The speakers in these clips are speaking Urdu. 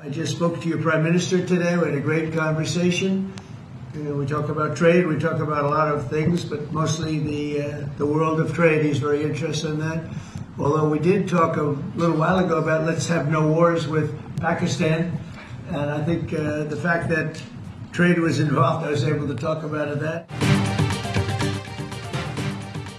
I just spoke to your Prime Minister today. We had a great conversation. We talk about trade. We talk about a lot of things, but mostly the world of trade. He's very interested in that. Although we did talk a little while ago about let's have no wars with Pakistan. And I think the fact that trade was involved, I was able to talk about that.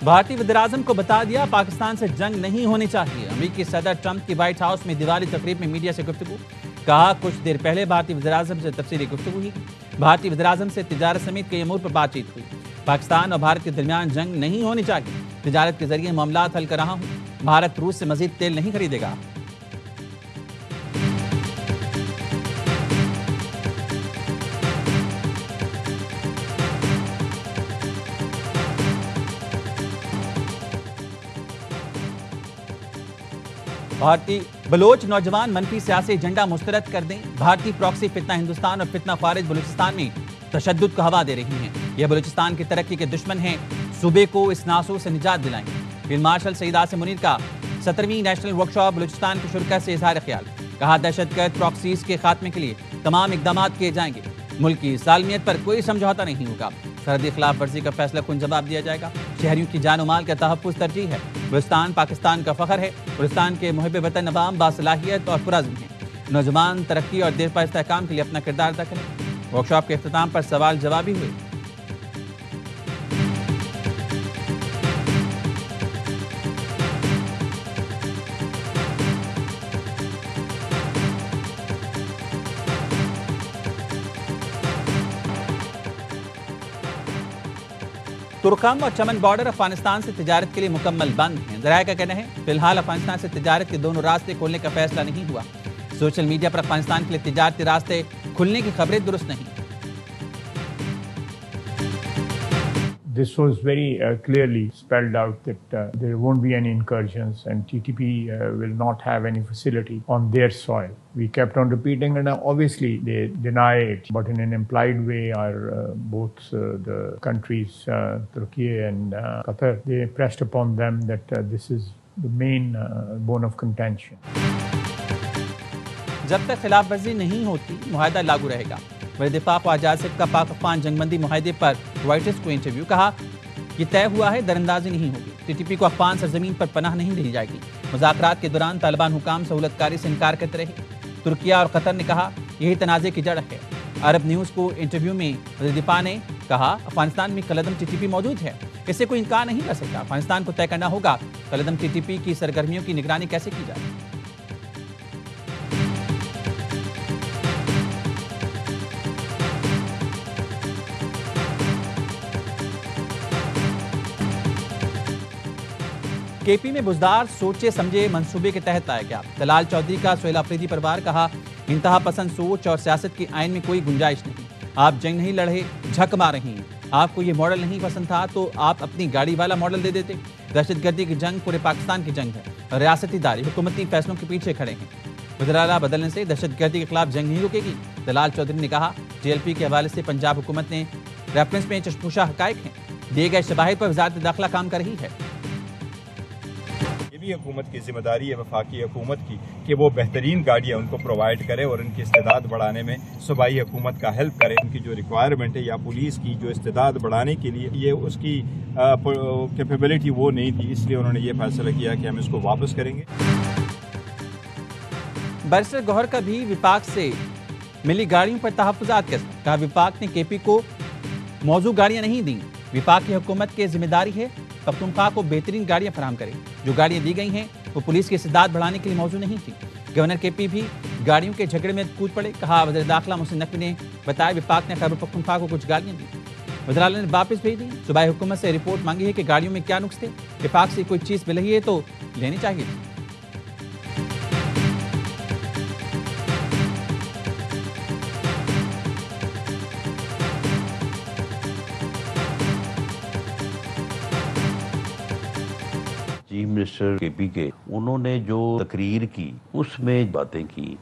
بھارتی وزیراعظم کو بتا دیا پاکستان سے جنگ نہیں ہونی چاہیے. امریکی صدر ٹرمپ کی وائٹ ہاؤس میں دیوالی تقریب میں میڈیا سے گفتگو. کہا کچھ دیر پہلے بھارتی وزیراعظم سے تفصیلی گفتگو ہوئی. بھارتی وزیراعظم سے تجارت سمیت کئی امور پر بات چیت ہوئی. پاکستان اور بھارت کے درمیان جنگ نہیں ہونی چاہیے. تجارت کے ذریعے معاملات حل کر رہا ہوں. بھارت روس سے مزید تیل نہیں خریدے گا. بھارتی بلوچ نوجوان منفی سیاسی ایجنڈا مسترد کر دیں. بھارتی پراکسی فتنہ ہندوستان اور فتنہ خارج بلوچستان میں تشدد کو ہوا دے رہی ہیں. یہ بلوچستان کی ترقی کے دشمن ہیں. صوبے کو اس ناسور سے نجات دلائیں. فیلڈ مارشل سعید عاصم منیر کا 17ویں نیشنل ورکشاپ بلوچستان کی شرکت سے اظہار خیال. کہا دہشت گرد پراکسیز کے خاتمے کے لیے تمام اقدامات کیے جائیں گے. ملک کی سالمیت پر کوئی سمجھوتا نہیں ہوگا. سرحدی خلاف ورزی کا فیصلہ کن جواب دیا جائے گا. شہریوں کی جان و مال کا تحفظ ترجیح ہے. بلوچستان پاکستان کا فخر ہے. بلوچستان کے محب وطن عوام باصلاحیت اور پرعزم ہیں. نوجوان ترقی اور دیرپا استحکام کے لیے اپنا کردار ادا کریں. ورکشاپ کے اختتام پر سوال جواب بھی ہوئے. ترکم اور چمن بارڈر افغانستان سے تجارت کے لیے مکمل بند ہیں. ذرائع کا کہنا ہے فی الحال افغانستان سے تجارت کے دونوں راستے کھولنے کا فیصلہ نہیں ہوا. سوشل میڈیا پر افغانستان کے لیے تجارتی راستے کھلنے کی خبریں درست نہیں. This was very clearly spelled out that there won't be any incursions and TTP will not have any facility on their soil. We kept on repeating and obviously they deny it, but in an implied way both the countries, Turkey and Qatar, they pressed upon them that this is the main bone of contention. جب تک خلاف ورزی نہیں ہوتی معاہدہ لاگو رہے گا. وزیر دفاع خواجہ آصف کا پاک افغان جنگ بندی معاہدے پر رائٹرز کو انٹرویو. کہا یہ طے ہوا ہے دراندازی نہیں ہوگی. ٹی ٹی پی کو افغان سرزمین پر پناہ نہیں دی جائے گی. مذاکرات کے دوران طالبان حکام سہولت کاری سے انکار کرتے رہے. ترکیہ اور قطر نے کہا یہی تنازع کی جڑ ہے. عرب نیوز کو انٹرویو میں وزیر دفاع نے کہا افغانستان میں کالعدم ٹی ٹی پی موجود ہے. اس سے کوئی انکار نہیں کر سکتا. افغانستان کو طے کرنا ہوگا کالعدم ٹی ٹی پی کی سرگرمیوں کی نگرانی کیسے کی جائے. کے پی میں بزدار سوچے سمجھے منصوبے کے تحت لایا گیا. دلال چودھری کا سہیل آفریدی پر وار. کہا انتہا پسند سوچ اور سیاست کی آئین میں کوئی گنجائش نہیں. آپ جنگ نہیں لڑے جھک مار رہی ہیں. آپ کو یہ ماڈل نہیں پسند تھا تو آپ اپنی گاڑی والا ماڈل دے دیتے. دہشت گردی کی جنگ پورے پاکستان کی جنگ ہے. ریاستی ادارے حکومتی فیصلوں کے پیچھے کھڑے ہیں. وزراء بدلنے سے دہشت گردی کے خلاف جنگ نہیں رکے گی. دلال چودھری نے کہا جی ایل پی کے حوالے سے پنجاب حکومت نے ریفرنس میں چشموشہ حقائق ہیں. دیے گئے شواہد پر وزارت داخلہ کام کر رہی ہے. بھی حکومت کی ذمہ داری ہے وفاقی حکومت کی کہ وہ بہترین گاڑیاں ان کو پرووائڈ کرے اور ان کی استعداد بڑھانے میں صوبائی حکومت کا ہیلپ کرے. ان کی جو ریکوائرمنٹ ہے یا پولیس کی جو استعداد بڑھانے کے لیے یہ اس کی کیپیبلٹی وہ نہیں تھی, اس لیے انہوں نے یہ فیصلہ کیا کہ ہم اس کو واپس کریں گے. بیرسٹر گوہر کا بھی وفاق سے ملی گاڑیوں پر تحفظات کا اظہار. کہا وفاق نے کے پی کو موضوع گاڑیاں نہیں دیں. وفاق کی حکومت کی ذمہ داری ہے پختونخوا کو بہترین گاڑیاں فراہم کرے. جو گاڑیاں دی گئی ہیں وہ پولیس کی استعداد بڑھانے کے لیے موضوع نہیں تھی. گورنر کے پی بھی گاڑیوں کے جھگڑے میں کود پڑے. کہا وزیر داخلہ محسن نقوی نے بتایا وفاق نے خیبر پختونخوا کو کچھ گاڑیاں دی. وزراء نے واپس بھیج دی. صوبائی حکومت سے رپورٹ مانگی ہے کہ گاڑیوں میں کیا نقص تھے. وفاق سے کوئی چیز مل رہی ہے تو لینی چاہیے. چیف منسٹر کے پی کے انہوں نے جو تقریر کی اس میں باتیں کی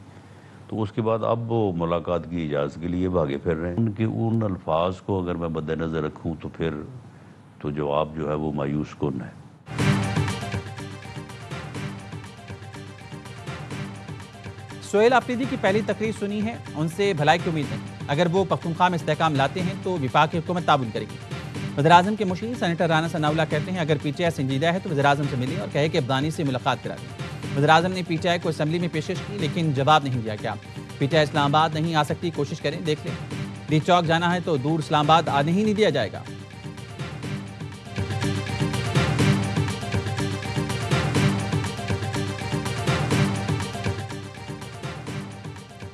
تو اس کے بعد اب وہ ملاقات کی اجازت کے لیے بھاگے پھر رہے ہیں. ان کے ان الفاظ کو اگر میں مد نظر رکھوں تو پھر تو جواب جو ہے وہ مایوس کن ہے. سہیل آفریدی کی پہلی تقریر سنی ہے، ان سے بھلائی کی امید نہیں، اگر وہ پختونخوا میں استحکام لاتے ہیں تو وفاقی حکومت تعاون کرے گی۔ وزیراعظم کے مشیر سینیٹر رانا ثناءاللہ کہتے ہیں اگر پی ٹی آئی سنجیدہ ہے تو وزیراعظم سے ملے اور کہے کہ ابدانی سے ملاقات کرا دیں۔ وزیراعظم نے پی ٹی آئی کو اسمبلی میں پیشکش کی لیکن جواب نہیں دیا گیا۔ پی ٹی آئی اسلام آباد نہیں آ سکتی، کوشش کریں، دیکھ لیں۔ ڈی چوک جانا ہے تو دور اسلام آباد آنے ہی نہیں دیا جائے گا۔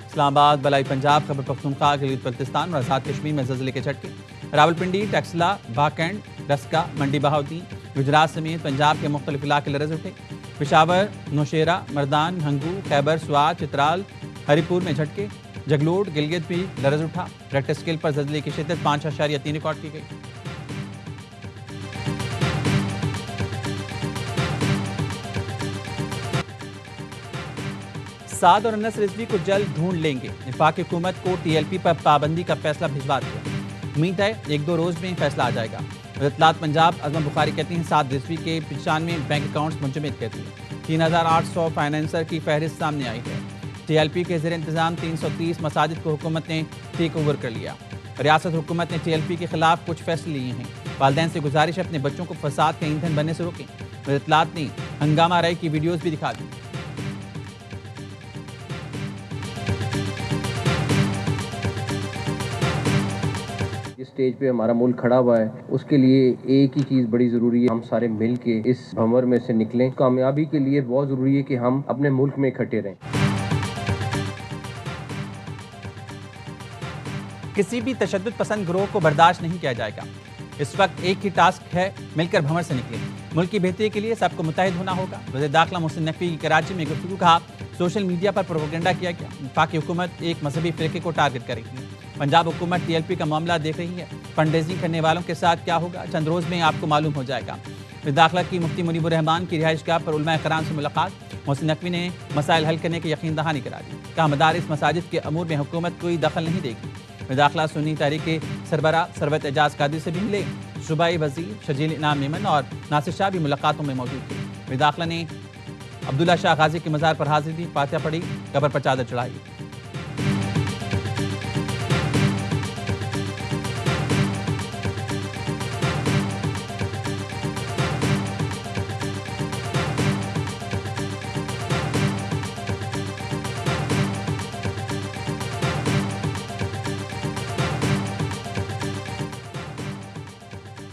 اسلام آباد، بلائی پنجاب، خیبر پختونخوا، گلگت بلتستان اور آزاد کشمیر میں زلزلے کے جھٹکے۔ راولپنڈی، ٹیکسلا، باکینڈ، رسکا، منڈی بہاؤدین، گجرات سمیت پنجاب کے مختلف علاقے لرز اٹھے۔ پشاور، نوشیرہ، مردان، ہنگو، خیبر، سوات، چترال، ہری پور میں جھٹکے۔ جگلوٹ، گلگت بھی لرز اٹھا۔ ریکٹر اسکیل پر زلزلے کی شدت 5.3 ریکارڈ کی گئی۔ سعد اور انس رضوی کو جلد ڈھونڈ لیں گے، وفاقی حکومت کو ٹی ایل پی پر پابندی کا فیصلہ بھجوا دیا۔ امید ہے 1-2 روز میں فیصلہ آ جائے گا۔ اطلاعات پنجاب عظمت بخاری کہتی ہیں سعد رضوی کے 95 بینک اکاؤنٹس منجمد کہتی ہیں۔ 3800 فائنینسر کی فہرست سامنے آئی ہے۔ ٹی ایل پی کے زیر انتظام 330 مساجد کو حکومت نے ٹیک اوور کر لیا۔ ریاست حکومت نے ٹی ایل پی کے خلاف کچھ فیصلے لیے ہیں۔ والدین سے گزارش ہے اپنے بچوں کو فساد کا ایندھن بننے سے روکیں۔ اطلاعات نے ہنگامہ رائی کی ویڈیوز بھی دکھا دی۔ اسٹیج پہ ہمارا ملک کھڑا ہوا ہے، اس کے لیے ایک ہی چیز بڑی ضروری ہے، ہم سارے مل کے اس بھنور میں سے نکلیں۔ کامیابی کے لیے بہت ضروری ہے کہ ہم اپنے ملک میں اکٹھے رہیں۔ کسی بھی تشدد پسند گروہ کو برداشت نہیں کیا جائے گا۔ اس وقت ایک ہی ٹاسک ہے، مل کر بھنور سے نکلیں۔ ملک کی بہتری کے لیے سب کو متحد ہونا ہوگا۔ وزیر داخلہ محسن نقوی کی کراچی میں گفتگو، کہا سوشل میڈیا پر پروپیگنڈا کیا گیا، وفاقی حکومت ایک مذہبی فرقے کو ٹارگٹ کرے گی۔ پنجاب حکومت ٹی ایل پی کا معاملہ دیکھ رہی ہے، فنڈ ریزنگ کرنے والوں کے ساتھ کیا ہوگا چند روز میں آپ کو معلوم ہو جائے گا۔ وزیر داخلہ کی مفتی منیب الرحمان کی رہائش گاہ پر علماء کرام سے ملاقات، محسن نقوی نے مسائل حل کرنے کی یقین دہانی کرا دی، کہا مدارس مساجد کے امور میں حکومت کوئی دخل نہیں دے گی۔ وزیر داخلہ سنی تحریک کے سربراہ ثروت اعجاز قادری سے بھی ملے، صوبائی وزیر شجیل انعام میمن اور ناصر شاہ بھی ملاقاتوں میں موجود تھے۔ وزیر داخلہ نے عبداللہ شاہ غازی کے مزار پر حاضری دی، فاتحہ پڑھی، قبر پر چادر چڑھائی۔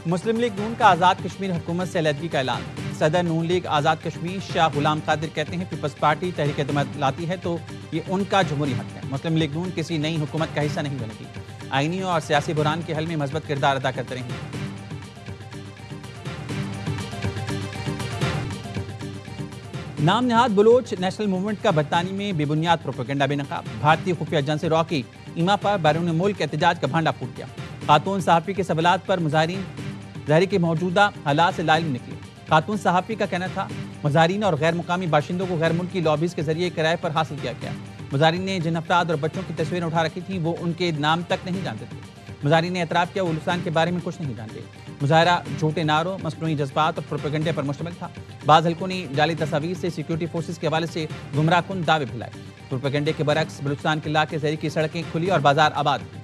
مسلم لیگ نون کا آزاد کشمیر حکومت سے علیحدگی کا اعلان۔ صدر نون لیگ آزاد کشمیر شاہ غلام قادر کہتے ہیں پیپلز پارٹی تحریک جماعت لاتی ہے تو یہ ان کا جمہوری حق ہے۔ مسلم لیگ نون کسی نئی حکومت کا حصہ نہیں بنے گی، آئینی اور سیاسی بحران کے حل میں مثبت کردار ادا کرتے رہیں گے۔ نام نہاد بلوچ نیشنل موومنٹ کا برطانیہ میں بے بنیاد پروپیگنڈا بے نقاب۔ بھارتی خفیہ ایجنسی را کی ایما پر بیرون ملک احتجاج کا بھانڈا پھوٹ گیا۔ خاتون صحافی کے سوالات پر مظاہرین ظاہری کے موجودہ حالات سے لاعلم نکلے۔ خاتون صحافی کا کہنا تھا مظاہرین اور غیر مقامی باشندوں کو غیر ملکی لابیز کے ذریعے کرائے پر حاصل کیا گیا۔ مظاہرین نے جن افراد اور بچوں کی تصویریں اٹھا رکھی تھیں وہ ان کے نام تک نہیں جانتے تھے۔ مظاہرین نے اعتراف کیا وہ بلوچستان کے بارے میں کچھ نہیں جانتے۔ مظاہرہ جھوٹے نعروں، مصنوعی جذبات اور پروپیگنڈے پر مشتمل تھا۔ بعض حلقوں نے جعلی تصاویر سے سیکورٹی فورسز کے حوالے سے گمراہ کن دعوے پھیلائے۔ پروپیگنڈے کے برعکس بلوچستان کے علاقے زہری کی سڑکیں کھلی اور بازار آباد ہوئے۔